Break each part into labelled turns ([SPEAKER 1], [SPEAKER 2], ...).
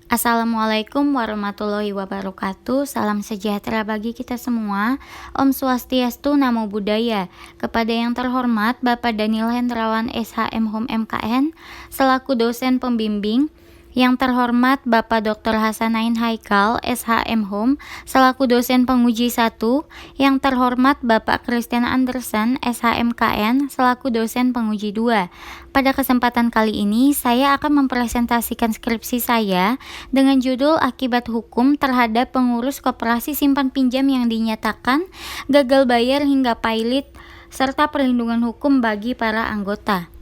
[SPEAKER 1] Assalamualaikum warahmatullahi wabarakatuh. Salam sejahtera bagi kita semua. Om Swastiastu, Namo Buddhaya. Kepada yang terhormat Bapak Daniel Hendrawan SHM Hum MKN selaku dosen pembimbing, yang terhormat Bapak Dr. Hasanain Haikal SHM Hum selaku dosen penguji 1, yang terhormat Bapak Christian Anderson SHM KN selaku dosen penguji 2. Pada kesempatan kali ini saya akan mempresentasikan skripsi saya dengan judul Akibat Hukum Terhadap Pengurus Koperasi Simpan Pinjam yang Dinyatakan Gagal Bayar hingga Pailit serta Perlindungan Hukum bagi para anggota.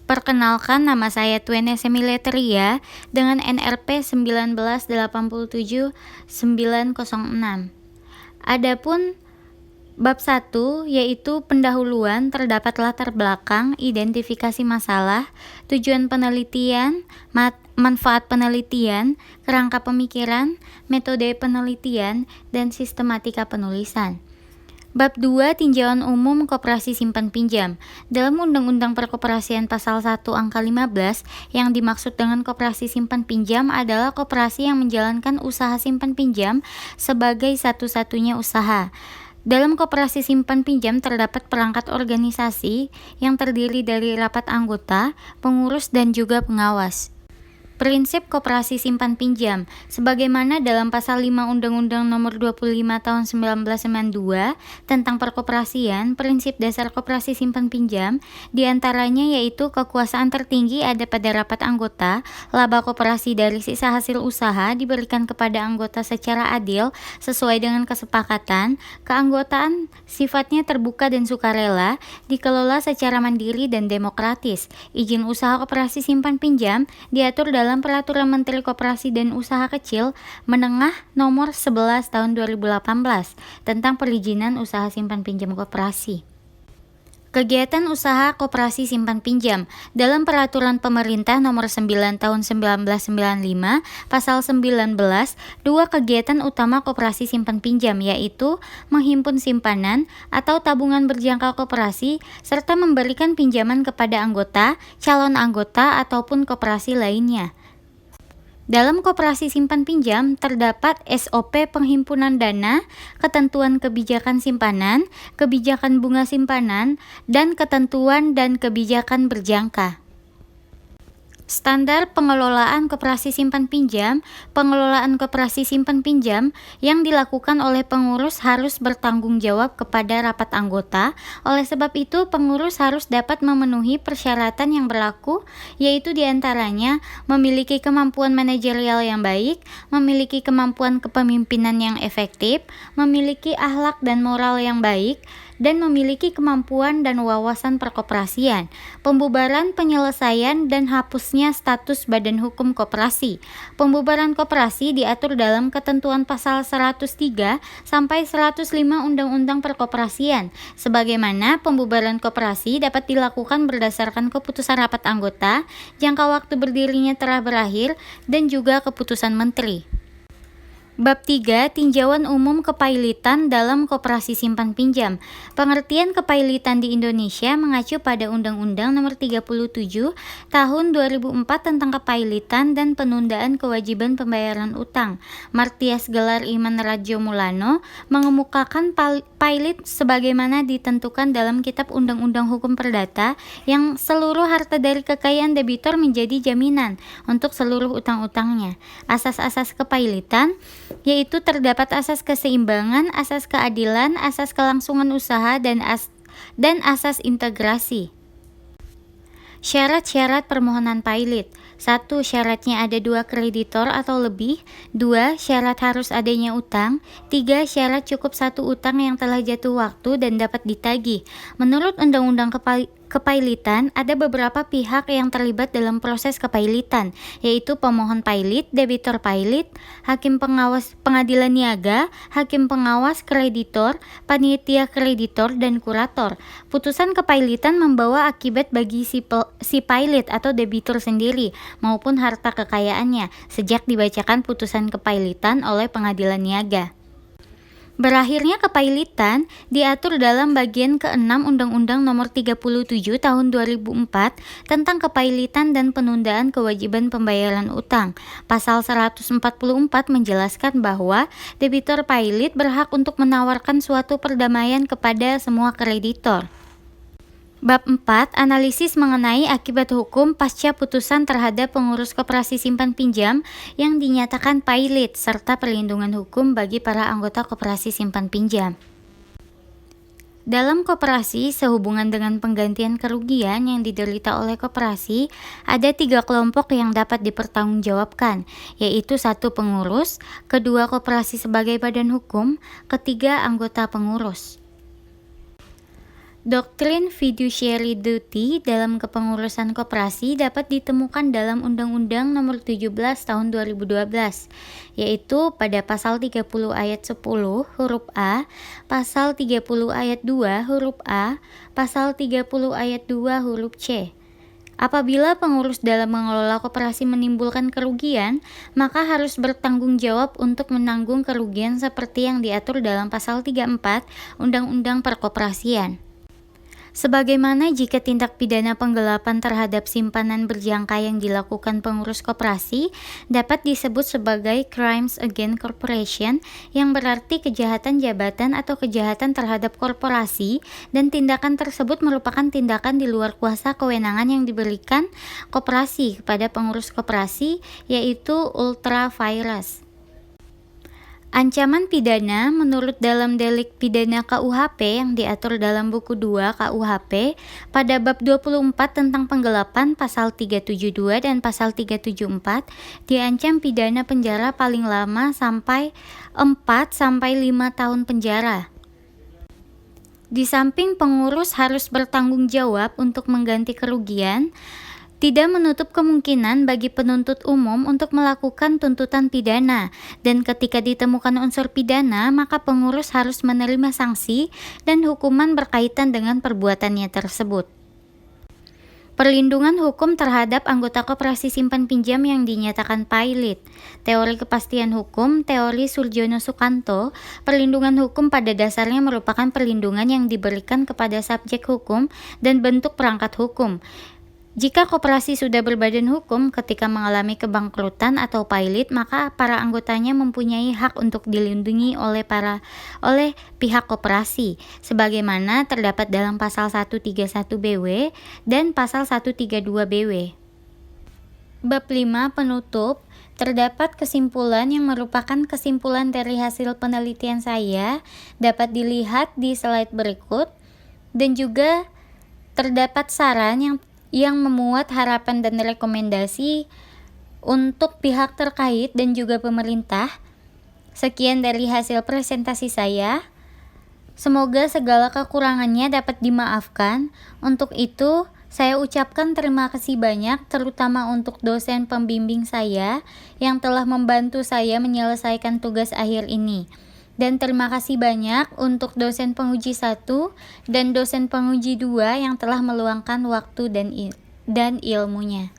[SPEAKER 1] Perkenalkan, nama saya Twene Semiletria dengan NRP 1987906. Adapun bab 1 yaitu pendahuluan, terdapat latar belakang, identifikasi masalah, tujuan penelitian, manfaat penelitian, kerangka pemikiran, metode penelitian, dan sistematika penulisan. Bab 2, tinjauan umum koperasi simpan pinjam. Dalam Undang-Undang Perkoperasian Pasal 1 Angka 15, yang dimaksud dengan koperasi simpan pinjam adalah koperasi yang menjalankan usaha simpan pinjam sebagai satu-satunya usaha. Dalam koperasi simpan pinjam terdapat perangkat organisasi yang terdiri dari rapat anggota, pengurus, dan juga pengawas. Prinsip koperasi simpan pinjam sebagaimana dalam pasal 5 Undang-Undang Nomor 25 Tahun 1992 tentang perkoperasian, prinsip dasar koperasi simpan pinjam diantaranya yaitu kekuasaan tertinggi ada pada rapat anggota, laba koperasi dari sisa hasil usaha diberikan kepada anggota secara adil sesuai dengan kesepakatan, keanggotaan sifatnya terbuka dan sukarela, dikelola secara mandiri dan demokratis. Izin usaha koperasi simpan pinjam diatur dalam Peraturan Menteri Koperasi dan Usaha Kecil Menengah Nomor 11 Tahun 2018 tentang perizinan usaha simpan pinjam koperasi. Kegiatan usaha koperasi simpan pinjam dalam Peraturan Pemerintah Nomor 9 Tahun 1995 Pasal 19, dua kegiatan utama koperasi simpan pinjam yaitu menghimpun simpanan atau tabungan berjangka koperasi serta memberikan pinjaman kepada anggota, calon anggota ataupun koperasi lainnya. Dalam koperasi simpan pinjam terdapat SOP penghimpunan dana, ketentuan kebijakan simpanan, kebijakan bunga simpanan, dan ketentuan dan kebijakan berjangka. Standar pengelolaan koperasi simpan pinjam. Pengelolaan koperasi simpan pinjam yang dilakukan oleh pengurus harus bertanggung jawab kepada rapat anggota. Oleh sebab itu, pengurus harus dapat memenuhi persyaratan yang berlaku, yaitu diantaranya memiliki kemampuan manajerial yang baik, memiliki kemampuan kepemimpinan yang efektif, memiliki akhlak dan moral yang baik, dan memiliki kemampuan dan wawasan perkoperasian. Pembubaran, penyelesaian, dan hapusnya status badan hukum koperasi. Pembubaran koperasi diatur dalam ketentuan pasal 103 sampai 105 Undang-Undang Perkoperasian. Sebagaimana pembubaran koperasi dapat dilakukan berdasarkan keputusan rapat anggota, jangka waktu berdirinya telah berakhir, dan juga keputusan menteri. Bab 3, tinjauan umum kepailitan dalam koperasi simpan pinjam. Pengertian kepailitan di Indonesia mengacu pada Undang-Undang Nomor 37 Tahun 2004 tentang kepailitan dan penundaan kewajiban pembayaran utang. Martias Gelar Iman Radjo Mulano mengemukakan pailit sebagaimana ditentukan dalam Kitab Undang-Undang Hukum Perdata yang seluruh harta dari kekayaan debitor menjadi jaminan untuk seluruh utang-utangnya. Asas-asas kepailitan yaitu terdapat asas keseimbangan, asas keadilan, asas kelangsungan usaha, dan asas integrasi. Syarat-syarat permohonan pailit. 1. Syaratnya ada 2 kreditor atau lebih. 2. Syarat harus adanya utang. 3. Syarat cukup 1 utang yang telah jatuh waktu dan dapat ditagih. Menurut Undang-Undang Kepailitan, ada beberapa pihak yang terlibat dalam proses kepailitan, yaitu pemohon pailit, debitur pailit, hakim pengawas pengadilan niaga, hakim pengawas kreditor, panitia kreditor, dan kurator. Putusan kepailitan membawa akibat bagi si pailit atau debitur sendiri maupun harta kekayaannya sejak dibacakan putusan kepailitan oleh pengadilan niaga. Berakhirnya kepailitan diatur dalam bagian ke-6 Undang-Undang Nomor 37 Tahun 2004 tentang kepailitan dan penundaan kewajiban pembayaran utang. Pasal 144 menjelaskan bahwa debitur pailit berhak untuk menawarkan suatu perdamaian kepada semua kreditor. Bab 4. Analisis mengenai akibat hukum pasca putusan terhadap pengurus koperasi simpan pinjam yang dinyatakan pailit, serta perlindungan hukum bagi para anggota koperasi simpan pinjam. Dalam koperasi, sehubungan dengan penggantian kerugian yang diderita oleh koperasi, ada 3 kelompok yang dapat dipertanggungjawabkan, yaitu 1 pengurus, 2 koperasi sebagai badan hukum, 3 anggota pengurus. Doktrin fiduciary duty dalam kepengurusan koperasi dapat ditemukan dalam Undang-Undang Nomor 17 Tahun 2012, yaitu pada pasal 30 ayat 10 huruf A, pasal 30 ayat 2 huruf A, pasal 30 ayat 2 huruf C. Apabila pengurus dalam mengelola koperasi menimbulkan kerugian, maka harus bertanggung jawab untuk menanggung kerugian seperti yang diatur dalam pasal 34 Undang-Undang Perkoperasian. Sebagaimana jika tindak pidana penggelapan terhadap simpanan berjangka yang dilakukan pengurus koperasi dapat disebut sebagai crimes against corporation, yang berarti kejahatan jabatan atau kejahatan terhadap korporasi, dan tindakan tersebut merupakan tindakan di luar kuasa kewenangan yang diberikan koperasi kepada pengurus koperasi, yaitu ultra vires. Ancaman pidana menurut dalam delik pidana KUHP yang diatur dalam buku 2 KUHP pada bab 24 tentang penggelapan pasal 372 dan pasal 374 diancam pidana penjara paling lama sampai 4 sampai 5 tahun penjara. Di samping pengurus harus bertanggung jawab untuk mengganti kerugian, tidak menutup kemungkinan bagi penuntut umum untuk melakukan tuntutan pidana, dan ketika ditemukan unsur pidana, maka pengurus harus menerima sanksi dan hukuman berkaitan dengan perbuatannya tersebut. Perlindungan hukum terhadap anggota koperasi simpan pinjam yang dinyatakan pailit. Teori kepastian hukum, teori Surjono Sukanto, perlindungan hukum pada dasarnya merupakan perlindungan yang diberikan kepada subjek hukum dan bentuk perangkat hukum. Jika koperasi sudah berbadan hukum ketika mengalami kebangkrutan atau pailit, maka para anggotanya mempunyai hak untuk dilindungi oleh pihak koperasi, sebagaimana terdapat dalam pasal 131 BW dan pasal 132 BW. Bab 5 penutup. Terdapat kesimpulan yang merupakan kesimpulan dari hasil penelitian saya, dapat dilihat di slide berikut, dan juga terdapat saran yang memuat harapan dan rekomendasi untuk pihak terkait dan juga pemerintah. Sekian dari hasil presentasi saya. Semoga segala kekurangannya dapat dimaafkan. Untuk itu, saya ucapkan terima kasih banyak terutama untuk dosen pembimbing saya yang telah membantu saya menyelesaikan tugas akhir ini. Dan terima kasih banyak untuk dosen penguji 1 dan dosen penguji 2 yang telah meluangkan waktu dan ilmunya.